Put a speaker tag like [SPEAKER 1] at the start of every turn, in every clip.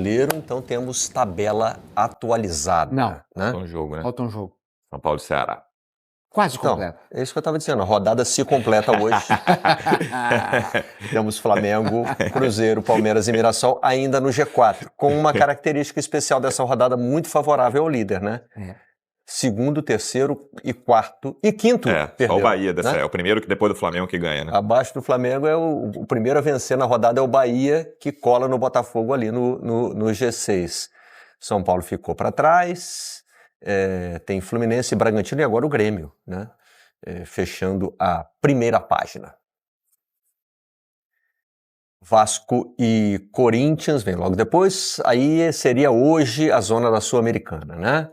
[SPEAKER 1] Brasileiro, então temos tabela atualizada.
[SPEAKER 2] Não.
[SPEAKER 1] Né?
[SPEAKER 3] Falta um jogo, né?
[SPEAKER 2] Falta um jogo.
[SPEAKER 3] São Paulo e Ceará.
[SPEAKER 2] Quase
[SPEAKER 1] Então,
[SPEAKER 2] completo.
[SPEAKER 1] é isso que eu estava dizendo, a rodada se completa hoje. Temos Flamengo, Cruzeiro, Palmeiras e Mirassol ainda no G4, com uma característica especial dessa rodada muito favorável ao líder, né? Segundo, terceiro e quarto e quinto.
[SPEAKER 3] Só o Bahia dessa,
[SPEAKER 1] né?
[SPEAKER 3] é o primeiro que depois do Flamengo que ganha, né?
[SPEAKER 1] Abaixo do Flamengo é o primeiro a vencer na rodada é o Bahia, que cola no Botafogo ali no G6. São Paulo ficou para trás, tem Fluminense e Bragantino e agora o Grêmio, né? Fechando a primeira página. Vasco e Corinthians vem logo depois, aí seria hoje a zona da Sul-Americana, né?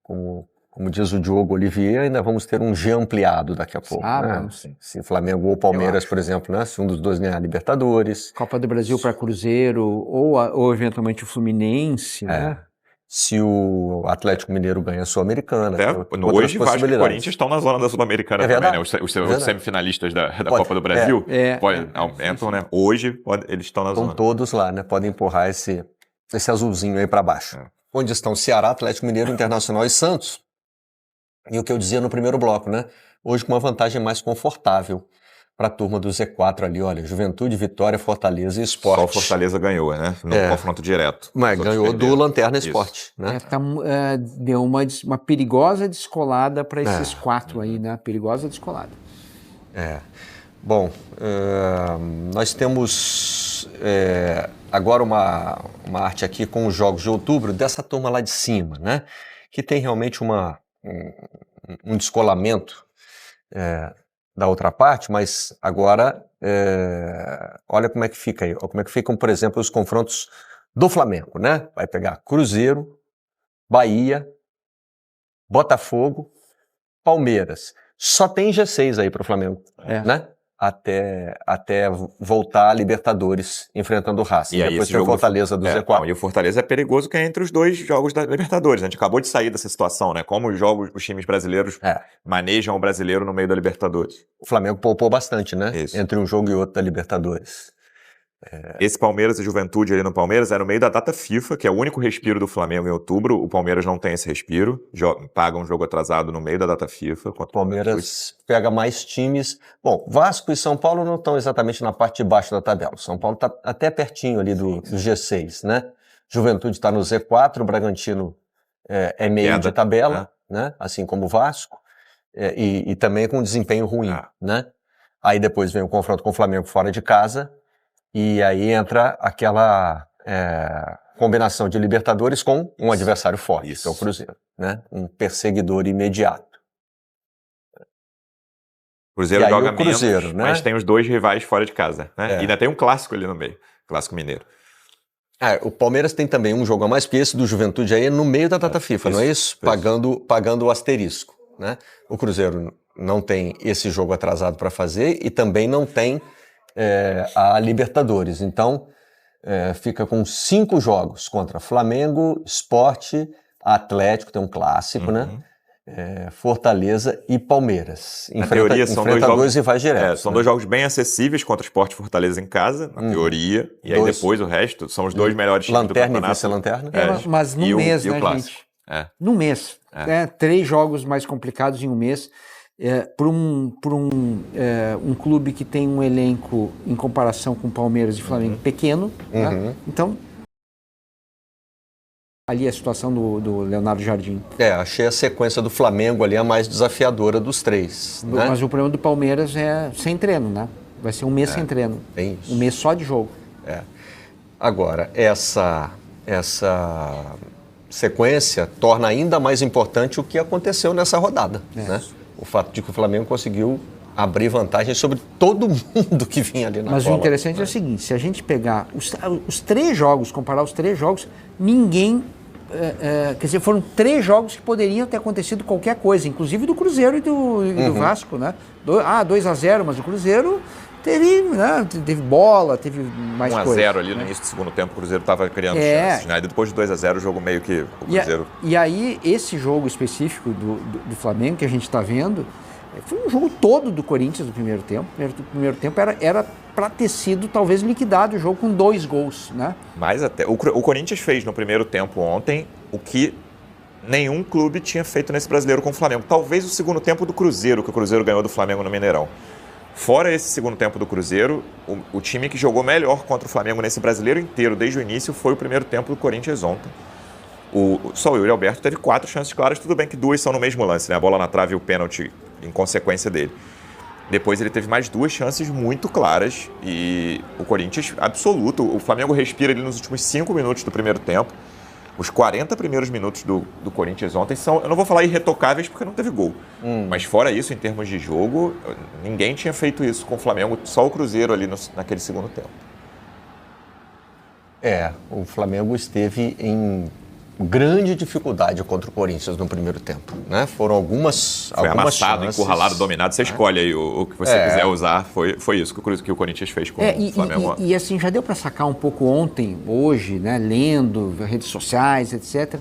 [SPEAKER 1] Como diz o Diogo Olivier, ainda vamos ter um G ampliado daqui a pouco. Né? Se Flamengo ou Palmeiras, por exemplo, né? Se um dos dois ganhar a Libertadores.
[SPEAKER 2] Copa do Brasil para Cruzeiro ou eventualmente o Fluminense, né?
[SPEAKER 1] Se o Atlético Mineiro ganha a Sul-Americana.
[SPEAKER 3] Hoje, Vasco e Corinthians estão na zona da Sul-Americana também, né? Os semifinalistas da Copa do Brasil aumentam, né? Hoje eles estão na zona.
[SPEAKER 1] Estão todos lá, né? Podem empurrar esse azulzinho aí para baixo. Onde estão Ceará, Atlético Mineiro, Internacional e Santos. E o que eu dizia no primeiro bloco, né? Hoje com uma vantagem mais confortável para a turma do Z4 ali, olha, Juventude, Vitória, Fortaleza e Sport.
[SPEAKER 3] Só o Fortaleza ganhou, né? No confronto direto.
[SPEAKER 1] Mas ganhou do Lanterna Sport, né?
[SPEAKER 2] Deu uma perigosa descolada para esses quatro aí, né? Perigosa descolada.
[SPEAKER 1] Bom, nós temos agora uma arte aqui com os jogos de outubro dessa turma lá de cima, né? Que tem realmente um descolamento da outra parte, mas agora olha como é que fica aí, como é que ficam, por exemplo, os confrontos do Flamengo, né? Vai pegar Cruzeiro, Bahia, Botafogo, Palmeiras. Só tem G6 aí para o Flamengo, né? Até voltar a Libertadores enfrentando o Racing.
[SPEAKER 3] E aí
[SPEAKER 1] depois tem o Fortaleza do Z4.
[SPEAKER 3] E o Fortaleza é perigoso que é entre os dois jogos da Libertadores. A gente acabou de sair dessa situação, né? Como os times brasileiros manejam o brasileiro no meio da Libertadores.
[SPEAKER 1] O Flamengo poupou bastante, né?
[SPEAKER 3] Isso.
[SPEAKER 1] Entre um jogo e outro da Libertadores.
[SPEAKER 3] Esse Palmeiras e Juventude ali no Palmeiras é no meio da data FIFA, que é o único respiro do Flamengo em outubro. O Palmeiras não tem esse respiro, paga um jogo atrasado no meio da data FIFA.
[SPEAKER 1] O Palmeiras pega mais times. Bom, Vasco e São Paulo não estão exatamente na parte de baixo da tabela. O São Paulo está até pertinho ali do G6, né? Juventude está no Z4, o Bragantino é meio de tabela, né? Assim como o Vasco, e também com desempenho ruim, né? Aí depois vem o confronto com o Flamengo fora de casa. E aí entra aquela combinação de Libertadores com um adversário forte, que é o Cruzeiro, né? Um perseguidor imediato.
[SPEAKER 3] Cruzeiro joga
[SPEAKER 1] menos, né?
[SPEAKER 3] mas tem os dois rivais fora de casa, né? E ainda tem um clássico ali no meio, clássico mineiro.
[SPEAKER 1] O Palmeiras tem também um jogo a mais, porque esse do Juventude aí é no meio da data FIFA, não é isso? Pagando o asterisco, né? O Cruzeiro não tem esse jogo atrasado para fazer e também não tem a Libertadores. Então, fica com 5 jogos contra Flamengo, Sport, Atlético, tem um clássico, né? Fortaleza e Palmeiras.
[SPEAKER 3] Na teoria, são dois jogos
[SPEAKER 1] e vai direto.
[SPEAKER 3] São dois jogos bem acessíveis contra Sport e Fortaleza em casa, na teoria. E aí depois o resto são os dois melhores times do campeonato.
[SPEAKER 1] Lanterna e vice-lanterna.
[SPEAKER 2] Mas no mês, né,
[SPEAKER 3] gente?
[SPEAKER 2] No mês. 3 jogos mais complicados em um mês. Por um clube que tem um elenco em comparação com Palmeiras e Flamengo pequeno, né? Então ali a situação do Leonardo Jardim.
[SPEAKER 1] Achei a sequência do Flamengo ali a mais desafiadora dos 3, né?
[SPEAKER 2] Mas o problema do Palmeiras é sem treino, né? Vai ser um mês sem treino, um mês só de jogo.
[SPEAKER 1] Agora, essa sequência torna ainda mais importante o que aconteceu nessa rodada, né? O fato de que o Flamengo conseguiu abrir vantagem sobre todo mundo que vinha ali na
[SPEAKER 2] Mas
[SPEAKER 1] cola.
[SPEAKER 2] o interessante é o seguinte, se a gente pegar os 3 jogos, comparar os 3 jogos, ninguém... quer dizer, foram 3 jogos que poderiam ter acontecido qualquer coisa, inclusive do Cruzeiro e do Vasco, né? 2-0, mas o Cruzeiro teve bola, teve mais coisa.
[SPEAKER 3] 1-0 ali no início do segundo tempo, o Cruzeiro estava criando chances, né? E depois de 2-0 o jogo meio que o Cruzeiro...
[SPEAKER 2] E aí, esse jogo específico do Flamengo que a gente está vendo, Foi um jogo todo do Corinthians no primeiro tempo. O primeiro tempo era para ter sido talvez liquidado o jogo com 2 gols, né?
[SPEAKER 3] Mas até o Corinthians fez no primeiro tempo ontem o que nenhum clube tinha feito nesse brasileiro com o Flamengo. Talvez o segundo tempo do Cruzeiro, que o Cruzeiro ganhou do Flamengo no Mineirão. Fora esse segundo tempo do Cruzeiro, o time que jogou melhor contra o Flamengo nesse brasileiro inteiro, desde o início, foi o primeiro tempo do Corinthians ontem. Só o Yuri Alberto teve 4 chances claras, tudo bem que 2 são no mesmo lance, né? A bola na trave e o pênalti em consequência dele. Depois ele teve mais 2 chances muito claras e o Corinthians absoluto. O Flamengo respira ali nos últimos 5 minutos do primeiro tempo. Os 40 primeiros minutos do Corinthians ontem são, eu não vou falar irretocáveis porque não teve gol. Mas fora isso, em termos de jogo, ninguém tinha feito isso com o Flamengo, só o Cruzeiro ali naquele segundo tempo.
[SPEAKER 1] O Flamengo esteve em grande dificuldade contra o Corinthians no primeiro tempo, né? Foram algumas
[SPEAKER 3] amassado,
[SPEAKER 1] chances,
[SPEAKER 3] encurralado, dominado. Você escolhe aí o que você quiser usar. Foi isso que o Corinthians fez com o Flamengo.
[SPEAKER 2] E assim, já deu para sacar um pouco ontem, hoje, né? Lendo redes sociais, etc.,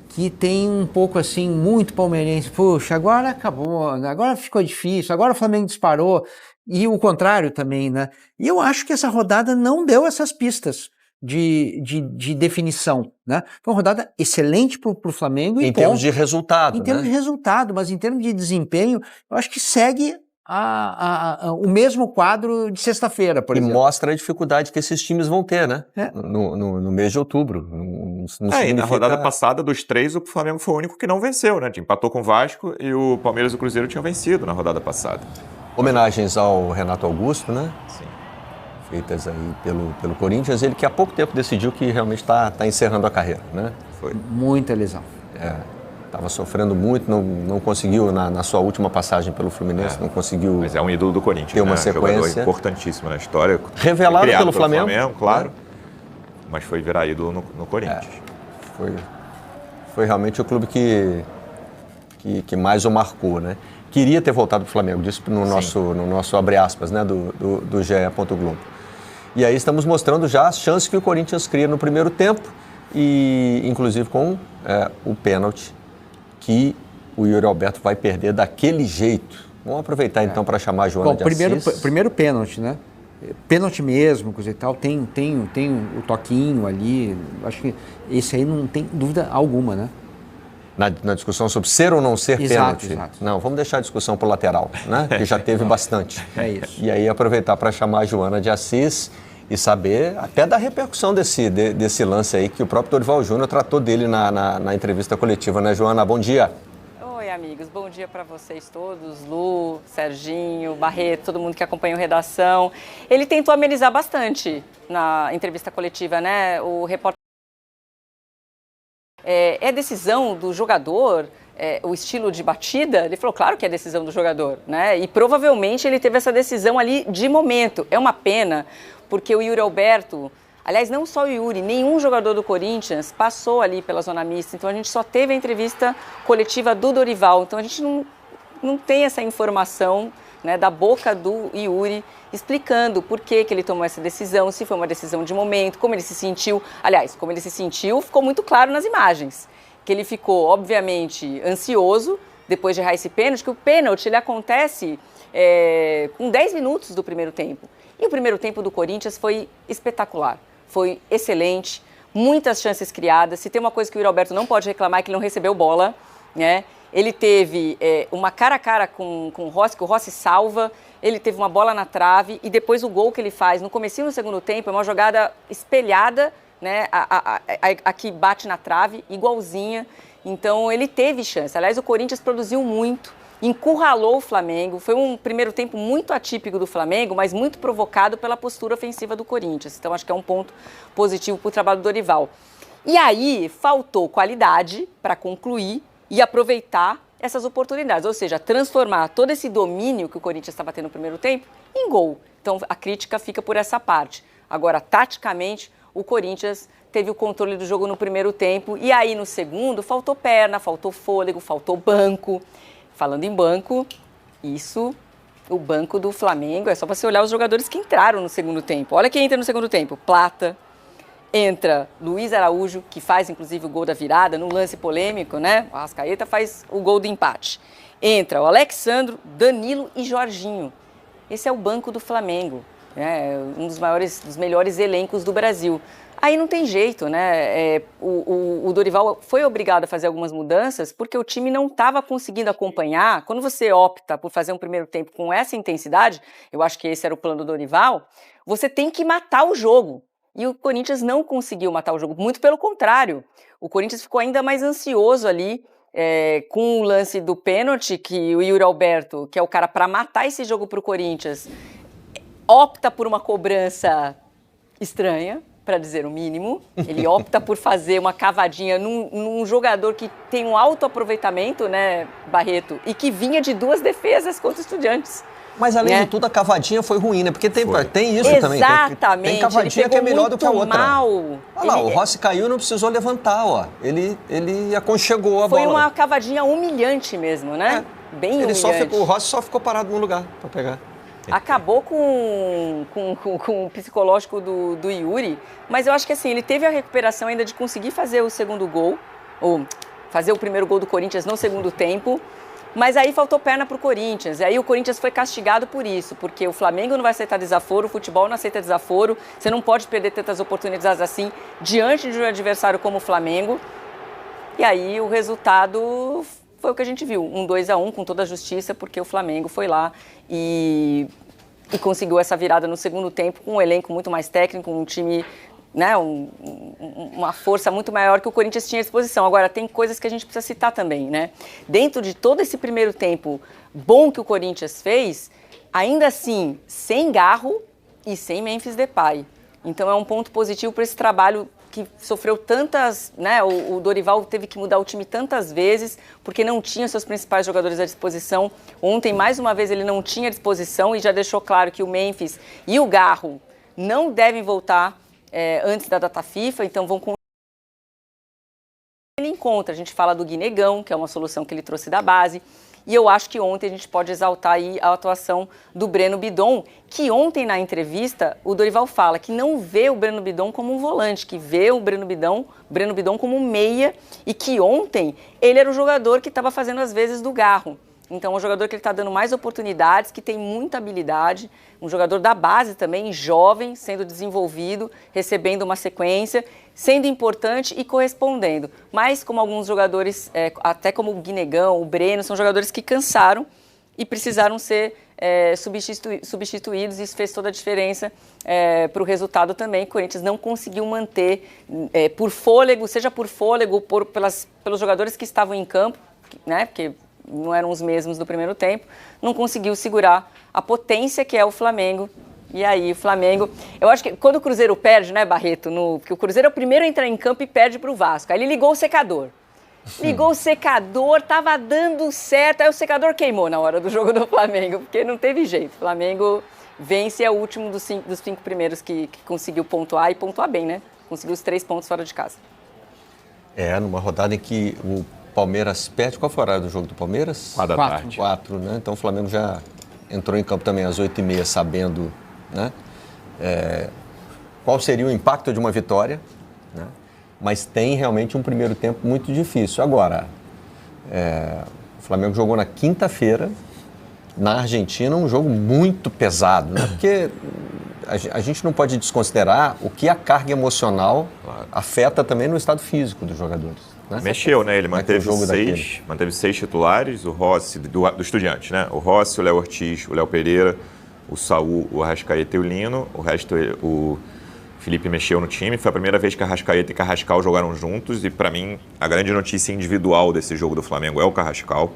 [SPEAKER 2] que tem um pouco assim, muito palmeirense. Puxa, agora acabou, agora ficou difícil, agora o Flamengo disparou. E o contrário também, né? E eu acho que essa rodada não deu essas pistas de definição, né? Foi uma rodada excelente para o Flamengo.
[SPEAKER 1] Em termos de resultado,
[SPEAKER 2] Em termos de resultado, mas em termos de desempenho, eu acho que segue o mesmo quadro de sexta-feira, por exemplo.
[SPEAKER 1] E mostra a dificuldade que esses times vão ter, né? No mês de outubro.
[SPEAKER 3] E na rodada passada, dos 3, o Flamengo foi o único que não venceu, né? Empatou com o Vasco e o Palmeiras e o Cruzeiro tinham vencido na rodada passada.
[SPEAKER 1] Homenagens ao Renato Augusto, né?
[SPEAKER 3] Sim.
[SPEAKER 1] Feitas aí pelo Corinthians, ele que há pouco tempo decidiu que realmente está encerrando a carreira, né?
[SPEAKER 3] Foi.
[SPEAKER 2] Muita lesão.
[SPEAKER 1] Estava sofrendo muito, não conseguiu, na sua última passagem pelo Fluminense, não conseguiu.
[SPEAKER 3] Mas é um ídolo do Corinthians,
[SPEAKER 1] ter uma
[SPEAKER 3] né?
[SPEAKER 1] sequência.
[SPEAKER 3] Jogador importantíssimo na história.
[SPEAKER 1] Revelado pelo Flamengo,
[SPEAKER 3] claro. Mas foi virar ídolo no Corinthians.
[SPEAKER 1] Foi realmente o clube que mais o marcou, né? Queria ter voltado para o Flamengo, disse no nosso abre aspas, né, do GE. Globo. E aí estamos mostrando já as chances que o Corinthians cria no primeiro tempo, e inclusive com o pênalti que o Yuri Alberto vai perder daquele jeito. Vamos aproveitar então para chamar a Joana de Assis.
[SPEAKER 2] Primeiro pênalti, né? Pênalti mesmo, coisa e tal, tem o toquinho ali, acho que esse aí não tem dúvida alguma, né?
[SPEAKER 1] Na discussão sobre ser ou não ser pênalti.
[SPEAKER 2] Exato.
[SPEAKER 1] Não, vamos deixar a discussão para o lateral, né? Que já teve bastante.
[SPEAKER 2] É isso.
[SPEAKER 1] E aí aproveitar para chamar a Joana de Assis e saber até da repercussão desse lance aí que o próprio Dorival Júnior tratou dele na entrevista coletiva, né, Joana? Bom dia.
[SPEAKER 4] Oi, amigos. Bom dia para vocês todos. Lu, Serginho, Barreto, todo mundo que acompanha o Redação. Ele tentou amenizar bastante na entrevista coletiva, né? O repórter... É decisão do jogador, o estilo de batida? Ele falou, claro que é decisão do jogador, né? E provavelmente ele teve essa decisão ali de momento. É uma pena, porque o Yuri Alberto, aliás, não só o Yuri, nenhum jogador do Corinthians passou ali pela zona mista. Então a gente só teve a entrevista coletiva do Dorival. Então a gente não tem essa informação, né, da boca do Yuri explicando por que ele tomou essa decisão, se foi uma decisão de momento, como ele se sentiu. Aliás, como ele se sentiu ficou muito claro nas imagens, que ele ficou, obviamente, ansioso depois de errar esse pênalti, que o pênalti ele acontece com 10 minutos do primeiro tempo. E o primeiro tempo do Corinthians foi espetacular, foi excelente, muitas chances criadas. Se tem uma coisa que o Yuri Alberto não pode reclamar é que ele não recebeu bola, né? Ele teve uma cara a cara com o Rossi, que o Rossi salva, ele teve uma bola na trave e depois o gol que ele faz no comecinho do segundo tempo é uma jogada espelhada, né, a que bate na trave, igualzinha. Então ele teve chance. Aliás, o Corinthians produziu muito, encurralou o Flamengo. Foi um primeiro tempo muito atípico do Flamengo, mas muito provocado pela postura ofensiva do Corinthians. Então acho que é um ponto positivo para o trabalho do Dorival. E aí faltou qualidade para concluir e aproveitar essas oportunidades, ou seja, transformar todo esse domínio que o Corinthians estava tendo no primeiro tempo em gol. Então a crítica fica por essa parte. Agora, taticamente, o Corinthians teve o controle do jogo no primeiro tempo e aí no segundo faltou perna, faltou fôlego, faltou banco. Falando em banco, o banco do Flamengo, é só você olhar os jogadores que entraram no segundo tempo. Olha quem entra no segundo tempo: Plata, entra Luiz Araújo, que faz inclusive o gol da virada, no lance polêmico, né? O Arrascaeta faz o gol do empate. Entra o Alexandro, Danilo e Jorginho. Esse é o banco do Flamengo, né? Um dos melhores elencos do Brasil. Aí não tem jeito, né? O Dorival foi obrigado a fazer algumas mudanças porque o time não estava conseguindo acompanhar. Quando você opta por fazer um primeiro tempo com essa intensidade, eu acho que esse era o plano do Dorival, você tem que matar o jogo. E o Corinthians não conseguiu matar o jogo, muito pelo contrário. O Corinthians ficou ainda mais ansioso ali com o lance do pênalti, que o Yuri Alberto, que é o cara para matar esse jogo para o Corinthians, opta por uma cobrança estranha, para dizer o mínimo. Ele opta por fazer uma cavadinha num jogador que tem um alto aproveitamento, né, Barreto, e que vinha de 2 defesas contra os Estudiantes.
[SPEAKER 1] Mas, além de tudo, a cavadinha foi ruim, né? Porque tem isso também.
[SPEAKER 4] Exatamente.
[SPEAKER 1] Tem cavadinha que é melhor do que a outra.
[SPEAKER 4] Mal.
[SPEAKER 1] Olha lá, o Rossi caiu e não precisou levantar, ó. Ele aconchegou a bola.
[SPEAKER 4] Foi uma cavadinha humilhante mesmo, né? Bem humilhante.
[SPEAKER 1] O Rossi só ficou parado no lugar para pegar.
[SPEAKER 4] Acabou com o psicológico do Yuri, mas eu acho que assim, ele teve a recuperação ainda de conseguir fazer o segundo gol, ou fazer o primeiro gol do Corinthians no segundo tempo, mas aí faltou perna para o Corinthians, e aí o Corinthians foi castigado por isso, porque o Flamengo não vai aceitar desaforo, o futebol não aceita desaforo, você não pode perder tantas oportunidades assim diante de um adversário como o Flamengo, e aí o resultado foi o que a gente viu, um 2-1 com toda a justiça, porque o Flamengo foi lá e conseguiu essa virada no segundo tempo com um elenco muito mais técnico, um time, né, uma força muito maior que o Corinthians tinha à disposição. Agora, tem coisas que a gente precisa citar também, né? Dentro de todo esse primeiro tempo bom que o Corinthians fez, ainda assim, sem Garro e sem Memphis Depay. Então, é um ponto positivo para esse trabalho que sofreu tantas, né, o Dorival teve que mudar o time tantas vezes, porque não tinha seus principais jogadores à disposição. Ontem, mais uma vez, ele não tinha à disposição e já deixou claro que o Memphis e o Garro não devem voltar antes da data FIFA, então vão ele encontra. A gente fala do Guinegão, que é uma solução que ele trouxe da base. E eu acho que ontem a gente pode exaltar aí a atuação do Breno Bidon, que ontem na entrevista o Dorival fala que não vê o Breno Bidon como um volante, que vê o Breno Bidon como um meia e que ontem ele era o jogador que estava fazendo as vezes do Garro. Então, é um jogador que ele está dando mais oportunidades, que tem muita habilidade, um jogador da base também, jovem, sendo desenvolvido, recebendo uma sequência, sendo importante e correspondendo. Mas, como alguns jogadores, até como o Guinegão, o Breno, são jogadores que cansaram e precisaram ser substituídos, e isso fez toda a diferença para o resultado também. O Corinthians não conseguiu manter, por fôlego, seja por fôlego, pelos jogadores que estavam em campo, né, porque não eram os mesmos do primeiro tempo, não conseguiu segurar a potência que é o Flamengo. E aí o Flamengo, eu acho que quando o Cruzeiro perde, né, Barreto, porque o Cruzeiro é o primeiro a entrar em campo e perde para o Vasco, aí ele ligou o secador. Ligou o secador, tava dando certo, aí o secador queimou na hora do jogo do Flamengo, porque não teve jeito. O Flamengo vence, é o último dos cinco primeiros que conseguiu pontuar, e pontuar bem, né? Conseguiu os 3 pontos fora de casa.
[SPEAKER 1] Numa rodada em que o Palmeiras perde. Qual foi o horário do jogo do Palmeiras?
[SPEAKER 3] 4 da tarde.
[SPEAKER 1] 4, né? Então o Flamengo já entrou em campo também às 8h30, sabendo, né, qual seria o impacto de uma vitória, né? Mas tem realmente um primeiro tempo muito difícil. Agora, o Flamengo jogou na quinta-feira, na Argentina, um jogo muito pesado, né? Porque a gente não pode desconsiderar o que a carga emocional afeta também no estado físico dos jogadores. Né?
[SPEAKER 3] Mexeu, né? Ele manteve 6 titulares, o Rossi, do Estudiantes, né? O Rossi, o Léo Ortiz, o Léo Pereira, o Saul, o Arrascaeta e o Lino. O resto, o Felipe mexeu no time. Foi a primeira vez que Arrascaeta e Carrascal jogaram juntos. E, para mim, a grande notícia individual desse jogo do Flamengo é o Carrascal.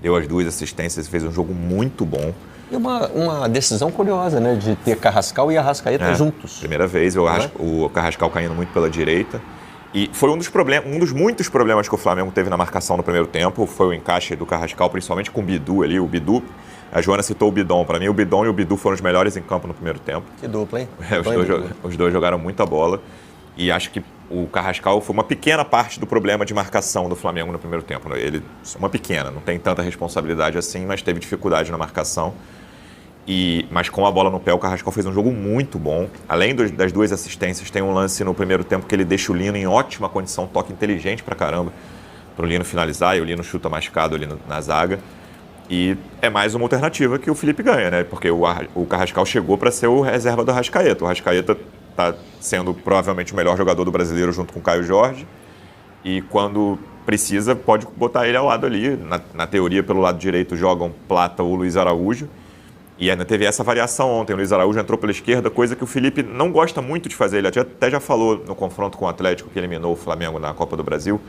[SPEAKER 3] Deu as 2 assistências, fez um jogo muito bom.
[SPEAKER 1] E uma decisão curiosa, né? De ter Carrascal e Arrascaeta juntos.
[SPEAKER 3] Primeira vez, o Carrascal caindo muito pela direita. E foi um dos muitos problemas que o Flamengo teve na marcação no primeiro tempo, foi o encaixe do Carrascal, principalmente com o Bidu ali. O Bidu, a Joana citou o Bidon. Para mim, o Bidon e o Bidu foram os melhores em campo no primeiro tempo.
[SPEAKER 1] Que dupla, hein?
[SPEAKER 3] Os dois jogaram muita bola. E acho que o Carrascal foi uma pequena parte do problema de marcação do Flamengo no primeiro tempo. Ele, uma pequena, não tem tanta responsabilidade assim, mas teve dificuldade na marcação. Mas com a bola no pé, o Carrascal fez um jogo muito bom. Além das 2 assistências, tem um lance no primeiro tempo que ele deixa o Lino em ótima condição, toque inteligente pra caramba, pro Lino finalizar, e o Lino chuta machucado ali na zaga. E é mais uma alternativa que o Felipe ganha, né? Porque o Carrascal chegou para ser o reserva do Arrascaeta. O Arrascaeta está sendo provavelmente o melhor jogador do Brasileiro junto com o Caio Jorge. E quando precisa, pode botar ele ao lado ali. Na teoria, pelo lado direito, jogam Plata ou Luiz Araújo. E ainda teve essa variação ontem. O Luiz Araújo entrou pela esquerda, coisa que o Felipe não gosta muito de fazer. Ele até já falou no confronto com o Atlético, que eliminou o Flamengo na Copa do Brasil,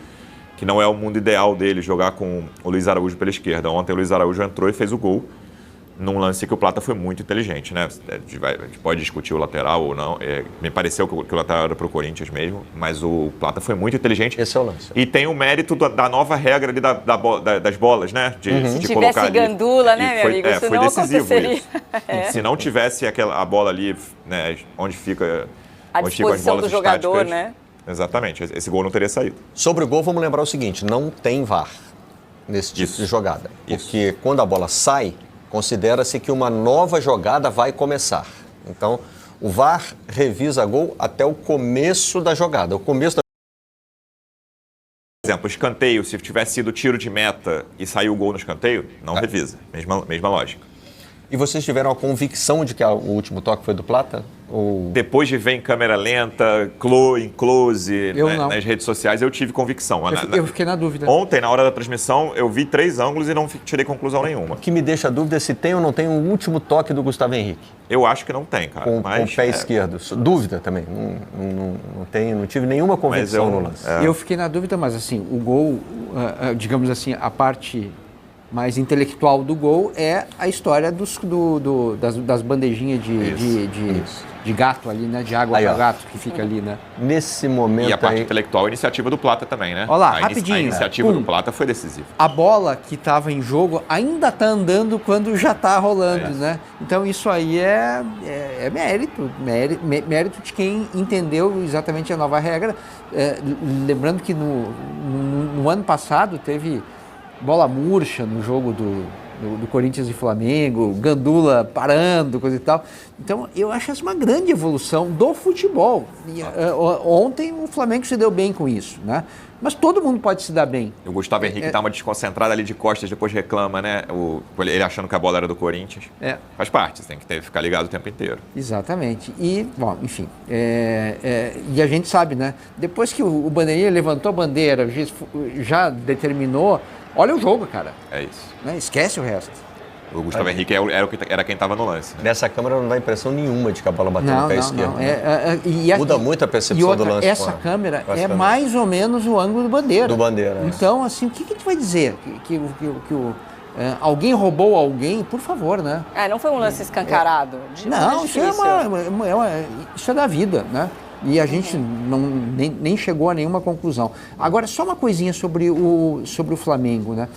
[SPEAKER 3] que não é o mundo ideal dele jogar com o Luiz Araújo pela esquerda. Ontem o Luiz Araújo entrou e fez o gol num lance que o Plata foi muito inteligente, né? A gente pode discutir o lateral ou não. Me pareceu que o lateral era para o Corinthians mesmo, mas o Plata foi muito inteligente.
[SPEAKER 1] Esse é o lance.
[SPEAKER 3] E tem o mérito da nova regra ali das bolas, né?
[SPEAKER 4] Se tivesse Gandula, né, meu amigo? Isso
[SPEAKER 3] foi
[SPEAKER 4] não
[SPEAKER 3] decisivo
[SPEAKER 4] aconteceria.
[SPEAKER 3] Isso. Se não tivesse a bola ali, né, onde fica
[SPEAKER 4] A disposição do jogador,
[SPEAKER 3] estáticas,
[SPEAKER 4] né?
[SPEAKER 3] Exatamente, esse gol não teria saído.
[SPEAKER 1] Sobre o gol, vamos lembrar o seguinte, não tem VAR nesse tipo de jogada. Porque quando a bola sai, considera-se que uma nova jogada vai começar. Então, o VAR revisa gol até o começo da jogada.
[SPEAKER 3] Por exemplo, escanteio, se tivesse sido tiro de meta e saiu o gol no escanteio, não revisa. Mesma lógica.
[SPEAKER 1] E vocês tiveram a convicção de que o último toque foi do Plata? Ou...
[SPEAKER 3] Depois de ver em câmera lenta, em close, nas redes sociais, eu tive convicção.
[SPEAKER 2] Eu fiquei na dúvida.
[SPEAKER 3] Ontem, na hora da transmissão, eu vi 3 ângulos e não tirei conclusão nenhuma.
[SPEAKER 1] O que me deixa a dúvida é se tem ou não tem o último toque do Gustavo Henrique.
[SPEAKER 3] Eu acho que não tem, cara.
[SPEAKER 1] Com o pé esquerdo. Dúvida também. Não tive nenhuma convicção no lance.
[SPEAKER 2] Eu fiquei na dúvida, mas assim, o gol, digamos assim, a parte mais intelectual do gol é a história das bandejinhas de gato ali, né? De água para gato que fica ali, né?
[SPEAKER 1] Nesse momento.
[SPEAKER 3] E a parte intelectual, a iniciativa do Plata também, né?
[SPEAKER 2] Olha lá, rapidinho.
[SPEAKER 3] A iniciativa do Plata foi decisiva.
[SPEAKER 2] A bola que estava em jogo ainda está andando quando já está rolando, né? Então isso aí é mérito de quem entendeu exatamente a nova regra. Lembrando que no ano passado teve bola murcha no jogo do Corinthians e Flamengo, Gandula parando, coisa e tal. Então, eu acho essa uma grande evolução do futebol. E, ontem o Flamengo se deu bem com isso, né? Mas todo mundo pode se dar bem.
[SPEAKER 3] O Gustavo Henrique dá uma desconcentrada ali de costas, depois reclama, né? Ele achando que a bola era do Corinthians. Faz parte, você tem que ficar ligado o tempo inteiro.
[SPEAKER 2] Exatamente. E, bom, enfim. E a gente sabe, né? Depois que o bandeirinha levantou a bandeira, já determinou. Olha o jogo, cara.
[SPEAKER 3] É isso.
[SPEAKER 2] Né? Esquece o resto.
[SPEAKER 3] O Gustavo Henrique era quem estava no lance. Né?
[SPEAKER 1] Nessa câmera não dá impressão nenhuma de que a bola bateu no pé esquerdo. Muda muito a percepção do lance.
[SPEAKER 2] Essa câmera é mais ou menos o ângulo do Bandeira.
[SPEAKER 1] Do Bandeira.
[SPEAKER 2] Então, assim, o que a gente vai dizer? Alguém roubou alguém? Por favor, né?
[SPEAKER 4] Não foi um lance escancarado.
[SPEAKER 2] Não, isso é da vida, né? E a gente nem chegou a nenhuma conclusão. Agora, só uma coisinha sobre o Flamengo, né?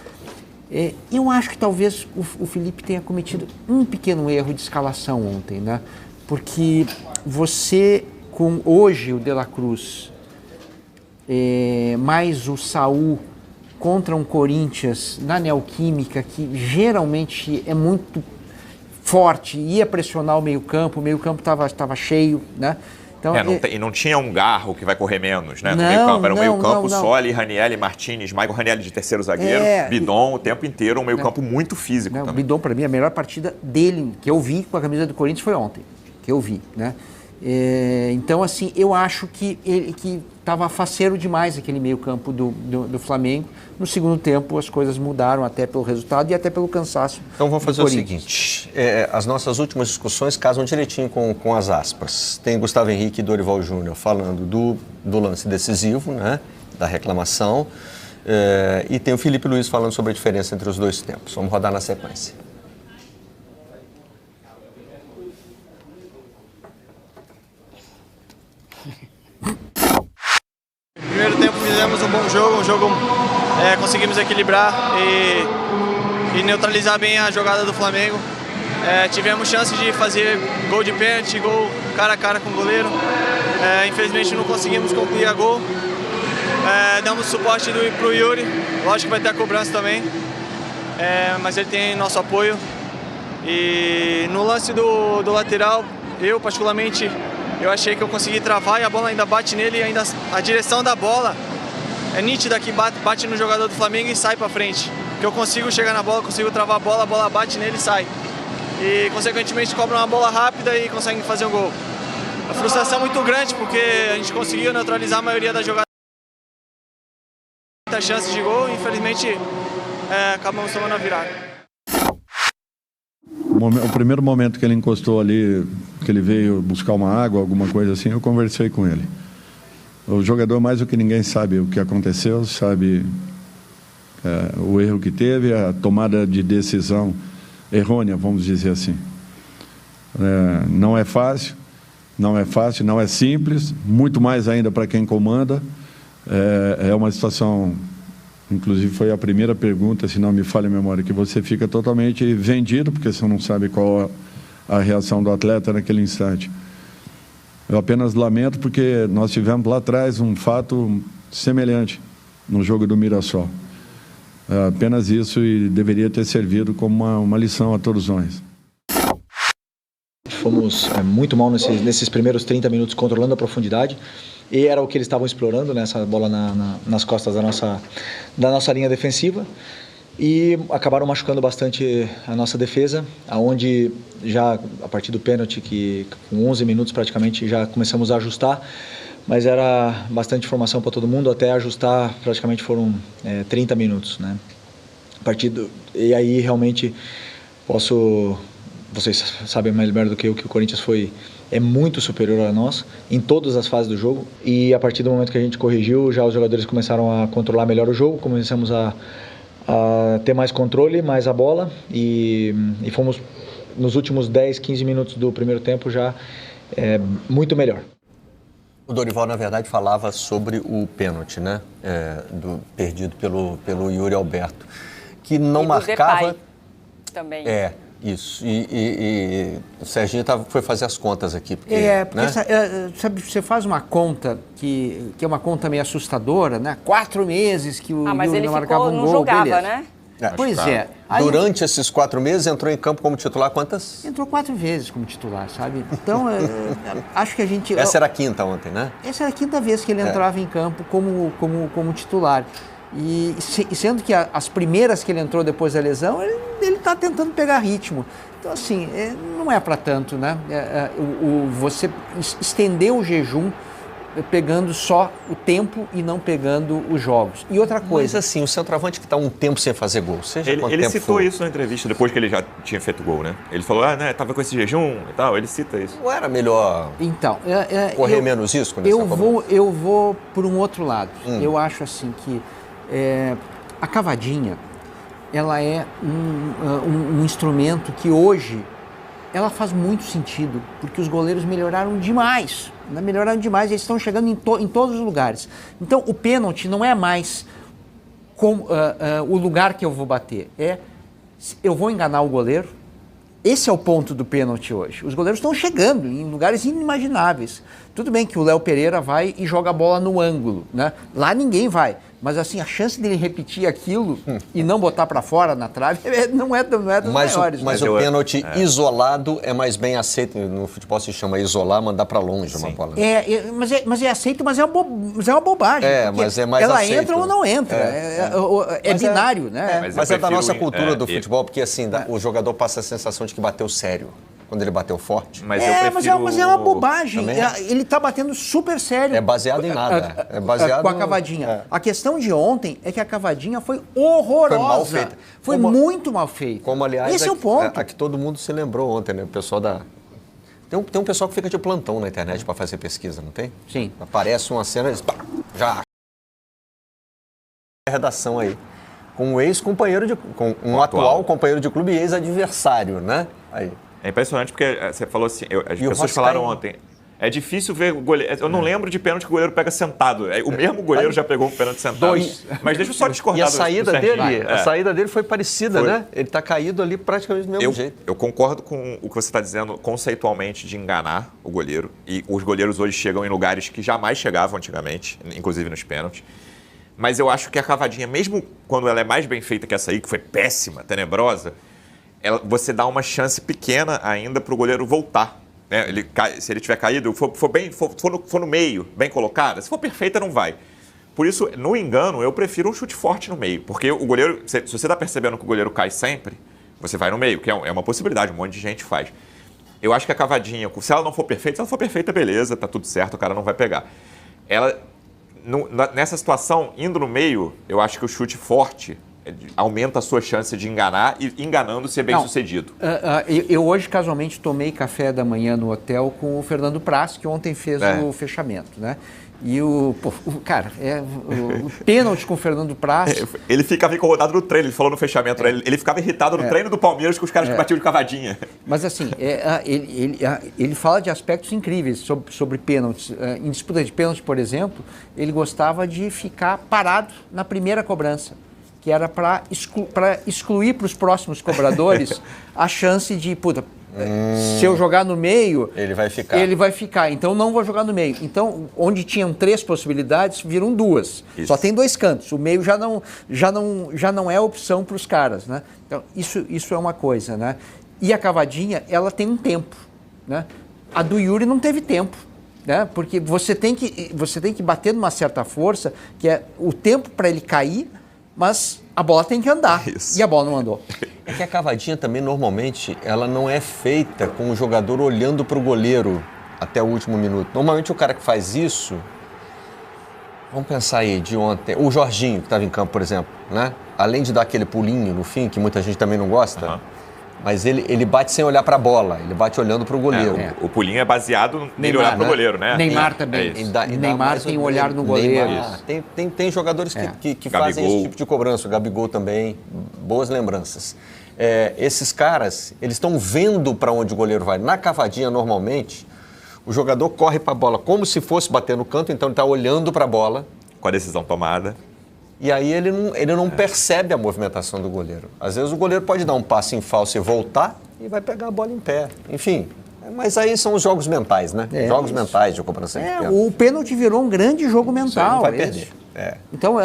[SPEAKER 2] Eu acho que talvez o Felipe tenha cometido um pequeno erro de escalação ontem, né? Porque você, com hoje o De La Cruz, mais o Saul contra um Corinthians na Neoquímica, que geralmente é muito forte, ia pressionar o meio-campo estava cheio, né? Então,
[SPEAKER 3] e não tinha um Garro que vai correr menos, né?
[SPEAKER 2] Era
[SPEAKER 3] um meio-campo só ali, Ranieri, Martinez, Maicon Ranieri de terceiro zagueiro, Bidon o tempo inteiro, um meio-campo muito físico também.
[SPEAKER 2] O Bidon, para mim, a melhor partida dele, que eu vi com a camisa do Corinthians, foi ontem. Que eu vi, né? Então, assim, eu acho que estava faceiro demais aquele meio-campo do Flamengo. No segundo tempo, as coisas mudaram até pelo resultado e até pelo cansaço.
[SPEAKER 1] Então, vamos fazer o seguinte: as nossas últimas discussões casam direitinho com as aspas. Tem Gustavo Henrique e Dorival Júnior falando do lance decisivo, né, da reclamação, e tem o Felipe Luiz falando sobre a diferença entre os dois tempos. Vamos rodar na sequência.
[SPEAKER 5] No primeiro tempo fizemos um bom jogo, conseguimos equilibrar e neutralizar bem a jogada do Flamengo. Tivemos chance de fazer gol de pênalti, gol cara a cara com o goleiro. Infelizmente não conseguimos concluir a gol. Damos suporte para o Yuri, lógico que vai ter a cobrança também, mas ele tem nosso apoio E no lance do lateral, eu particularmente, eu achei que eu consegui travar e a bola ainda bate nele, e ainda a direção da bola é nítida, que bate no jogador do Flamengo e sai para frente. Que eu consigo chegar na bola, consigo travar a bola bate nele e sai. E consequentemente cobra uma bola rápida e consegue fazer um gol. A frustração é muito grande porque a gente conseguiu neutralizar a maioria das jogadas. Muitas chances de gol, infelizmente acabamos tomando a virada.
[SPEAKER 6] O primeiro momento que ele encostou ali, que ele veio buscar uma água, alguma coisa assim, eu conversei com ele. O jogador, mais do que ninguém, sabe o que aconteceu, sabe o erro que teve, a tomada de decisão errônea, vamos dizer assim. Não é fácil, não é simples, muito mais ainda para quem comanda. É uma situação, inclusive foi a primeira pergunta, se não me falha a memória, que você fica totalmente vendido, porque você não sabe qual a reação do atleta naquele instante. Eu apenas lamento porque nós tivemos lá atrás um fato semelhante no jogo do Mirassol. Apenas isso, e deveria ter servido como uma lição a todos nós.
[SPEAKER 7] Fomos muito mal nesses primeiros 30 minutos controlando a profundidade, e era o que eles estavam explorando, né, essa bola nas costas da nossa linha defensiva, e acabaram machucando bastante a nossa defesa, aonde já a partir do pênalti, que com 11 minutos praticamente já começamos a ajustar, mas era bastante informação para todo mundo, até ajustar praticamente foram 30 minutos, né? E aí realmente vocês sabem melhor do que eu, que o Corinthians é muito superior a nós em todas as fases do jogo, e a partir do momento que a gente corrigiu, já os jogadores começaram a controlar melhor o jogo, começamos a ter mais controle, mais a bola, e fomos nos últimos 10, 15 minutos do primeiro tempo já muito melhor.
[SPEAKER 1] O Dorival, na verdade, falava sobre o pênalti, né? Perdido pelo Yuri Alberto, que não
[SPEAKER 4] e
[SPEAKER 1] marcava.
[SPEAKER 4] Depay também.
[SPEAKER 1] Isso. E o Serginho foi fazer as contas aqui. Porque,
[SPEAKER 2] porque sabe, você faz uma conta que é uma conta meio assustadora, né? 4 meses que o Yuri não marcava um gol.
[SPEAKER 4] Não jogava,
[SPEAKER 2] beleza.
[SPEAKER 4] né?
[SPEAKER 2] Pois é. Aí,
[SPEAKER 1] durante esses 4 meses, entrou em campo como titular quantas?
[SPEAKER 2] Entrou 4 vezes como titular, sabe? Então, acho que a gente...
[SPEAKER 1] Essa era a quinta ontem, né?
[SPEAKER 2] Essa era a quinta vez que ele entrava em campo como titular. E sendo que as primeiras que ele entrou depois da lesão, ele está tentando pegar ritmo. Então, assim, não é para tanto, né? Você estender o jejum pegando só o tempo e não pegando os jogos. E outra coisa...
[SPEAKER 1] Mas assim, o centroavante que está um tempo sem fazer gol, seja quanto
[SPEAKER 3] ele
[SPEAKER 1] tempo
[SPEAKER 3] citou
[SPEAKER 1] for.
[SPEAKER 3] isso na entrevista, depois que ele já tinha feito gol, né? Ele falou, tava com esse jejum e tal, ele cita isso.
[SPEAKER 1] Não era melhor
[SPEAKER 2] então,
[SPEAKER 1] correr menos risco?
[SPEAKER 2] Eu vou por um outro lado. Eu acho assim que a cavadinha, ela é um instrumento que hoje ela faz muito sentido, porque os goleiros melhoraram demais, né? Eles estão chegando em todos os lugares. Então, o pênalti não é mais o lugar que eu vou bater, eu vou enganar o goleiro. Esse é o ponto do pênalti hoje. Os goleiros estão chegando em lugares inimagináveis. Tudo bem que o Léo Pereira vai e joga a bola no ângulo, né? Lá ninguém vai. Mas assim, a chance dele repetir aquilo e não botar para fora na trave não é das maiores.
[SPEAKER 1] Mas o pênalti isolado é mais bem aceito. No futebol se chama isolar, mandar para longe uma bola.
[SPEAKER 2] Mas é aceito, mas é uma bobagem.
[SPEAKER 1] Mas é mais
[SPEAKER 2] ela
[SPEAKER 1] aceito.
[SPEAKER 2] Ela entra ou não entra. É binário, né?
[SPEAKER 1] Mas é da nossa cultura do futebol, porque assim, o jogador passa a sensação de que bateu sério. Quando ele bateu forte.
[SPEAKER 3] Mas é
[SPEAKER 2] uma bobagem. Ele está batendo super sério.
[SPEAKER 1] É baseado em nada. É baseado
[SPEAKER 2] com a cavadinha. A questão de ontem é que a cavadinha foi horrorosa. Foi mal feita. Foi muito mal feita.
[SPEAKER 1] Como, aliás,
[SPEAKER 2] esse é o ponto.
[SPEAKER 1] A que todo mundo se lembrou ontem, né? O pessoal Tem um pessoal que fica de plantão na internet para fazer pesquisa, não tem?
[SPEAKER 2] Sim.
[SPEAKER 1] Aparece uma cena, eles já redação aí. Com um ex-companheiro com um atual companheiro de clube e ex-adversário, né? Aí.
[SPEAKER 3] É impressionante porque você falou assim, as pessoas falaram ontem, é difícil ver o goleiro, eu não lembro de pênalti que o goleiro pega sentado, o mesmo goleiro já pegou um pênalti sentado. Mas deixa eu só discordar.
[SPEAKER 1] E a saída dele foi parecida, né? Ele está caído ali praticamente do mesmo jeito.
[SPEAKER 3] Eu concordo com o que você está dizendo conceitualmente de enganar o goleiro, e os goleiros hoje chegam em lugares que jamais chegavam antigamente, inclusive nos pênaltis. Mas eu acho que a cavadinha, mesmo quando ela é mais bem feita que essa aí, que foi péssima, tenebrosa, você dá uma chance pequena ainda para o goleiro voltar. Né? Se ele tiver caído, for no meio, bem colocada, se for perfeita, não vai. Por isso, no engano, eu prefiro um chute forte no meio. Porque o goleiro, se você está percebendo que o goleiro cai sempre, você vai no meio, que é uma possibilidade, um monte de gente faz. Eu acho que a cavadinha, se ela não for perfeita, se ela for perfeita, beleza, tá tudo certo, o cara não vai pegar. Nessa situação, indo no meio, eu acho que o chute forte aumenta a sua chance de enganar e, enganando, ser bem sucedido.
[SPEAKER 2] Eu hoje, casualmente, tomei café da manhã no hotel com o Fernando Praz, que ontem fez o fechamento, né? E o pênalti com o Fernando Praz...
[SPEAKER 3] Ele ficava incomodado no treino, ele falou no fechamento, né? Ele ficava irritado no treino do Palmeiras com os caras que batiam de cavadinha.
[SPEAKER 2] Mas assim, ele fala de aspectos incríveis sobre pênaltis. Em disputa de pênalti, por exemplo, ele gostava de ficar parado na primeira cobrança, que era para excluir para os próximos cobradores a chance de... se eu jogar no meio... Ele vai ficar. Então, não vou jogar no meio. Então, onde tinham 3 possibilidades, viram 2. Isso. Só tem 2 cantos. O meio já não é opção para os caras, né? Então, isso é uma coisa, né? E a cavadinha, ela tem um tempo, né? A do Yuri não teve tempo, né? Porque você tem que bater numa certa força, que é o tempo para ele cair, mas a bola tem que andar. Isso. E a bola não andou.
[SPEAKER 1] É que a cavadinha também, normalmente, ela não é feita com o jogador olhando para o goleiro até o último minuto. Normalmente, o cara que faz isso... Vamos pensar aí, de ontem... O Jorginho, que estava em campo, por exemplo, né? Além de dar aquele pulinho no fim, que muita gente também não gosta... Mas ele bate sem olhar para a bola, ele bate olhando para o goleiro.
[SPEAKER 3] O pulinho é baseado nele olhar para o goleiro, né?
[SPEAKER 2] Neymar também. Neymar tem olhar no goleiro.
[SPEAKER 1] Tem jogadores que fazem esse tipo de cobrança. O Gabigol também, boas lembranças. Esses caras, eles estão vendo para onde o goleiro vai. Na cavadinha, normalmente, o jogador corre para a bola como se fosse bater no canto, então ele está olhando para a bola.
[SPEAKER 3] Com a decisão tomada.
[SPEAKER 1] E aí ele não percebe a movimentação do goleiro. Às vezes o goleiro pode dar um passe em falso e voltar e vai pegar a bola em pé. Enfim, mas aí são os jogos mentais, né? Jogos mentais de cobrança de pênalti.
[SPEAKER 2] O pênalti virou um grande jogo mental.
[SPEAKER 1] Não vai perder.
[SPEAKER 2] Então,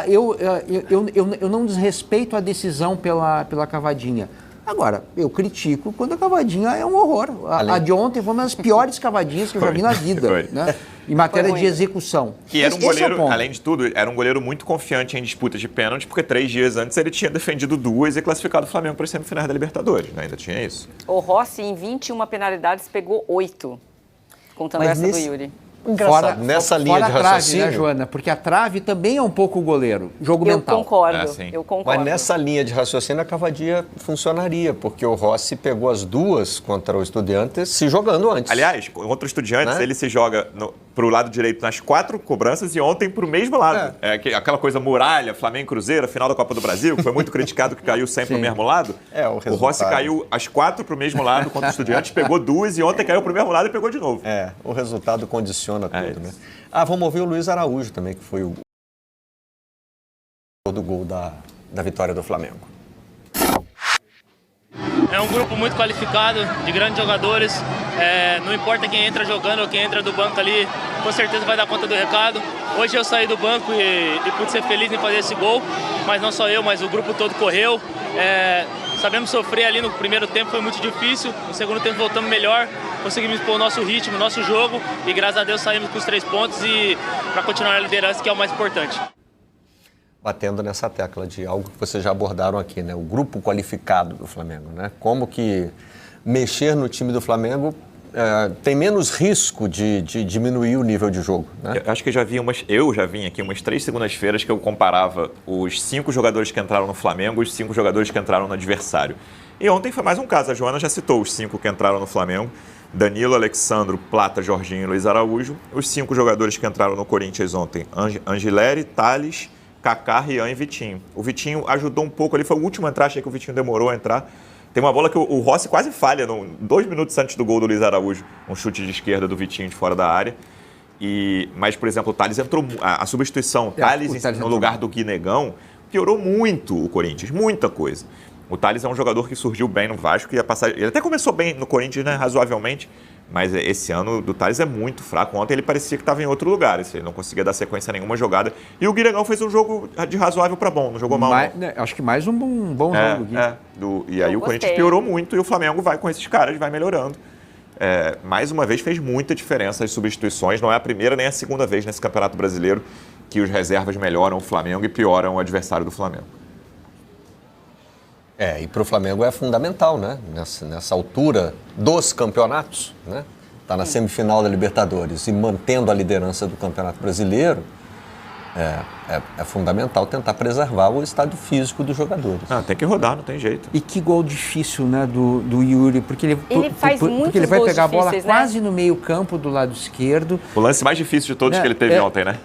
[SPEAKER 2] eu não desrespeito a decisão pela cavadinha. Agora, eu critico quando a cavadinha é um horror. A de ontem foi uma das piores cavadinhas que eu já vi na vida, né? Em matéria de execução.
[SPEAKER 3] Que era um goleiro, além de tudo, era um goleiro muito confiante em disputas de pênalti, porque 3 dias antes ele tinha defendido 2 e classificado o Flamengo para as semifinais da Libertadores, né? Ainda tinha isso.
[SPEAKER 4] O Rossi, em 21 penalidades, pegou 8, contando essa do Yuri.
[SPEAKER 1] Engraçado. Nessa linha de raciocínio,
[SPEAKER 2] trave, né, Joana? Porque a trave também é um pouco o goleiro, jogo mental.
[SPEAKER 4] Eu concordo.
[SPEAKER 1] Mas nessa linha de raciocínio, a cavadinha funcionaria, porque o Rossi pegou as 2 contra o Estudiantes se jogando antes.
[SPEAKER 3] Aliás, contra o Estudiantes, ele se joga para o lado direito nas 4 cobranças e ontem para o mesmo lado. Aquela coisa muralha, Flamengo e Cruzeiro, final da Copa do Brasil, que foi muito criticado que caiu sempre pro mesmo lado. O Rossi caiu as 4 para o mesmo lado contra o Estudiantes, pegou 2 e ontem caiu para o mesmo lado e pegou de novo.
[SPEAKER 1] O resultado condiciona tudo, né? Vamos ouvir o Luiz Araújo também, que foi o do gol da vitória do Flamengo.
[SPEAKER 8] É um grupo muito qualificado, de grandes jogadores. Não importa quem entra jogando ou quem entra do banco ali, com certeza vai dar conta do recado. Hoje eu saí do banco e pude ser feliz em fazer esse gol, mas não só eu, mas o grupo todo correu. Sabemos sofrer ali no primeiro tempo, foi muito difícil. No segundo tempo voltamos melhor, conseguimos pôr o nosso ritmo, o nosso jogo e graças a Deus saímos com os 3 pontos e para continuar a liderança, que é o mais importante.
[SPEAKER 1] Batendo nessa tecla de algo que vocês já abordaram aqui, né? O grupo qualificado do Flamengo, né? Como que mexer no time do Flamengo tem menos risco de diminuir o nível de jogo, né?
[SPEAKER 3] Eu acho que eu já vim aqui umas 3 segundas-feiras que eu comparava os 5 jogadores que entraram no Flamengo e os 5 jogadores que entraram no adversário. E ontem foi mais um caso, a Joana já citou os 5 que entraram no Flamengo: Danilo, Alexandro, Plata, Jorginho e Luiz Araújo. Os 5 jogadores que entraram no Corinthians ontem: Angileri, Thales, Kaká, Rian e Vitinho. O Vitinho ajudou um pouco ali, foi o último a entrar, achei que o Vitinho demorou a entrar. Tem uma bola que o Rossi quase falha, 2 minutos antes do gol do Luiz Araújo, um chute de esquerda do Vitinho de fora da área. Mas, por exemplo, o Thales entrou, a substituição, Thales no lugar do Guinegão, piorou muito o Corinthians, muita coisa. O Thales é um jogador que surgiu bem no Vasco, ele até começou bem no Corinthians, né, razoavelmente, Mas esse ano do Tales é muito fraco. Ontem ele parecia que estava em outro lugar. Ele não conseguia dar sequência a nenhuma jogada. E o Guilherme fez um jogo de razoável para bom, não jogou mal.
[SPEAKER 2] Né, acho que mais um bom jogo.
[SPEAKER 3] E aí o Corinthians piorou muito e o Flamengo vai com esses caras, vai melhorando. Mais uma vez fez muita diferença as substituições. Não é a primeira nem a segunda vez nesse Campeonato Brasileiro que os reservas melhoram o Flamengo e pioram o adversário do Flamengo.
[SPEAKER 1] E para o Flamengo é fundamental, né? Nessa altura dos campeonatos, né? Está na semifinal da Libertadores e mantendo a liderança do Campeonato Brasileiro, é fundamental tentar preservar o estado físico dos jogadores.
[SPEAKER 3] Tem que rodar, não tem jeito.
[SPEAKER 2] E que gol difícil, né, do Yuri, porque ele
[SPEAKER 4] faz
[SPEAKER 2] porque ele vai pegar a bola
[SPEAKER 4] né?
[SPEAKER 2] quase no meio campo do lado esquerdo.
[SPEAKER 3] O lance mais difícil de todos que ele teve ontem, né?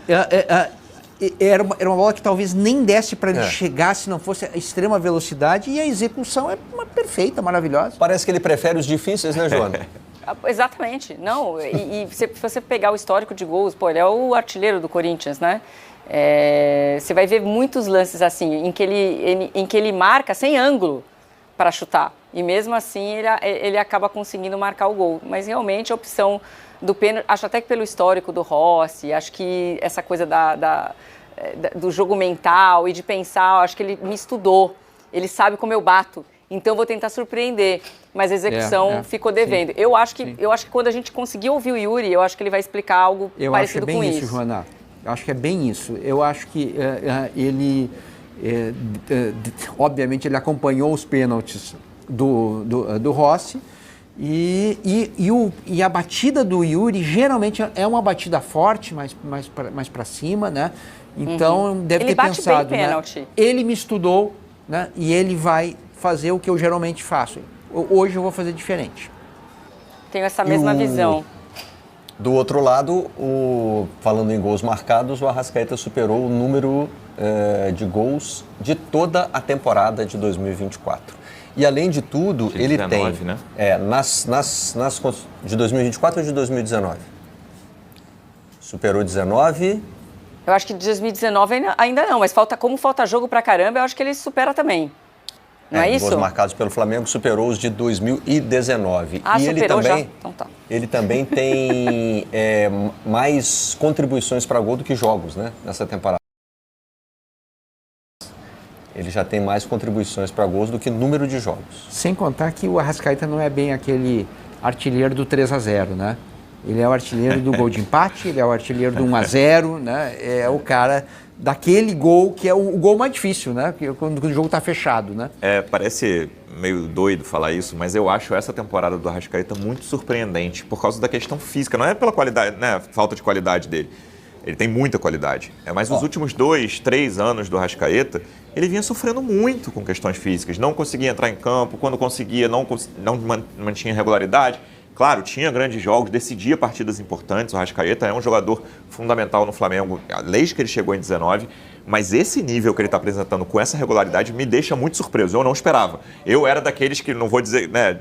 [SPEAKER 2] Era uma bola que talvez nem desse para ele chegar se não fosse a extrema velocidade, e a execução é perfeita, maravilhosa.
[SPEAKER 1] Parece que ele prefere os difíceis, né, Joana?
[SPEAKER 4] Exatamente. Não, e se você pegar o histórico de gols, ele é o artilheiro do Corinthians, né? Você vai ver muitos lances assim, em que ele marca sem ângulo para chutar. E mesmo assim ele acaba conseguindo marcar o gol. Mas realmente a opção do pênalti, acho até que pelo histórico do Rossi, acho que essa coisa do jogo mental e de pensar, acho que ele me estudou, ele sabe como eu bato, então vou tentar surpreender, mas a execução ficou devendo. Sim, eu acho que quando a gente conseguir ouvir o Yuri, eu acho que ele vai explicar algo parecido com isso.
[SPEAKER 2] Eu acho que é bem isso, Joana. Eu acho que é bem isso. Eu acho que ele, obviamente, ele acompanhou os pênaltis do Rossi, e a batida do Yuri geralmente é uma batida forte, mais para cima, né? Então deve ter pensado,
[SPEAKER 4] bem pênalti.
[SPEAKER 2] Ele me estudou, né? E ele vai fazer o que eu geralmente faço. Hoje eu vou fazer diferente.
[SPEAKER 4] Tenho essa mesma visão.
[SPEAKER 1] Do outro lado, falando em gols marcados, o Arrascaeta superou o número de gols de toda a temporada de 2024. E além de tudo, ele 19, tem...
[SPEAKER 3] né?
[SPEAKER 1] De 2024 ou de 2019? Superou 19...
[SPEAKER 4] Eu acho que de 2019 ainda não, mas como falta jogo pra caramba, eu acho que ele supera também. Não é isso?
[SPEAKER 1] Gols marcados pelo Flamengo superou os de 2019.
[SPEAKER 4] E ele
[SPEAKER 1] superou
[SPEAKER 4] também, já? Então tá.
[SPEAKER 1] Ele também tem mais contribuições para gol do que jogos, né? Nessa temporada. Ele já tem mais contribuições para gols do que número de jogos.
[SPEAKER 2] Sem contar que o Arrascaeta não é bem aquele artilheiro do 3-0, né? Ele é o artilheiro do gol de empate, ele é o artilheiro do 1-0, né? É o cara daquele gol que é o gol mais difícil, né? Quando o jogo está fechado, né?
[SPEAKER 3] Parece meio doido falar isso, mas eu acho essa temporada do Arrascaeta muito surpreendente por causa da questão física. Não é pela qualidade, né? Falta de qualidade dele. Ele tem muita qualidade. Mas nos últimos 2, 3 anos do Arrascaeta, ele vinha sofrendo muito com questões físicas. Não conseguia entrar em campo, quando conseguia, não mantinha regularidade. Claro, tinha grandes jogos, decidia partidas importantes. O Arrascaeta é um jogador fundamental no Flamengo, desde que ele chegou em 19. Mas esse nível que ele está apresentando com essa regularidade me deixa muito surpreso. Eu não esperava. Eu era daqueles que, não vou dizer, né,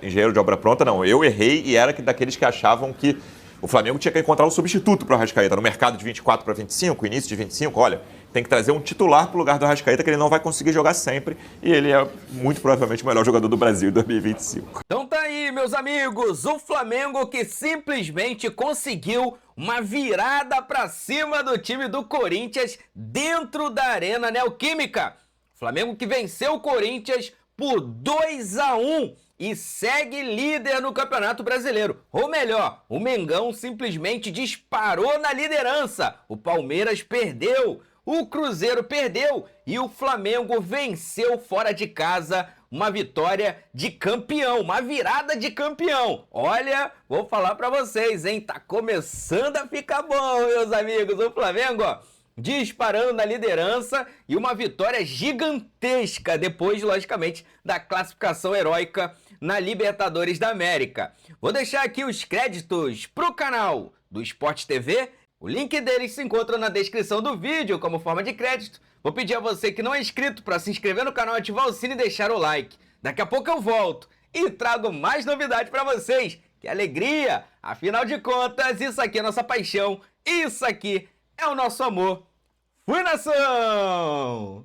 [SPEAKER 3] engenheiro de obra pronta, não. Eu errei e era daqueles que achavam que o Flamengo tinha que encontrar um substituto para o Arrascaeta. No mercado de 24 para 25, início de 25, olha, tem que trazer um titular para o lugar do Arrascaeta, que ele não vai conseguir jogar sempre. E ele é muito provavelmente o melhor jogador do Brasil em 2025.
[SPEAKER 9] Então tá aí, meus amigos, o Flamengo que simplesmente conseguiu uma virada para cima do time do Corinthians dentro da Arena Neoquímica. Flamengo que venceu o Corinthians por 2-1. E segue líder no Campeonato Brasileiro. Ou melhor, o Mengão simplesmente disparou na liderança. O Palmeiras perdeu, o Cruzeiro perdeu e o Flamengo venceu fora de casa. Uma vitória de campeão, uma virada de campeão. Olha, vou falar pra vocês, hein? Tá começando a ficar bom, meus amigos. O Flamengo, ó, disparando na liderança e uma vitória gigantesca depois, logicamente, da classificação heróica na Libertadores da América. Vou deixar aqui os créditos pro canal do Sport TV. O link deles se encontra na descrição do vídeo como forma de crédito. Vou pedir a você que não é inscrito para se inscrever no canal, ativar o sino e deixar o like. Daqui a pouco eu volto e trago mais novidades para vocês. Que alegria! Afinal de contas, isso aqui é nossa paixão, isso aqui é o nosso amor. Fui, nação!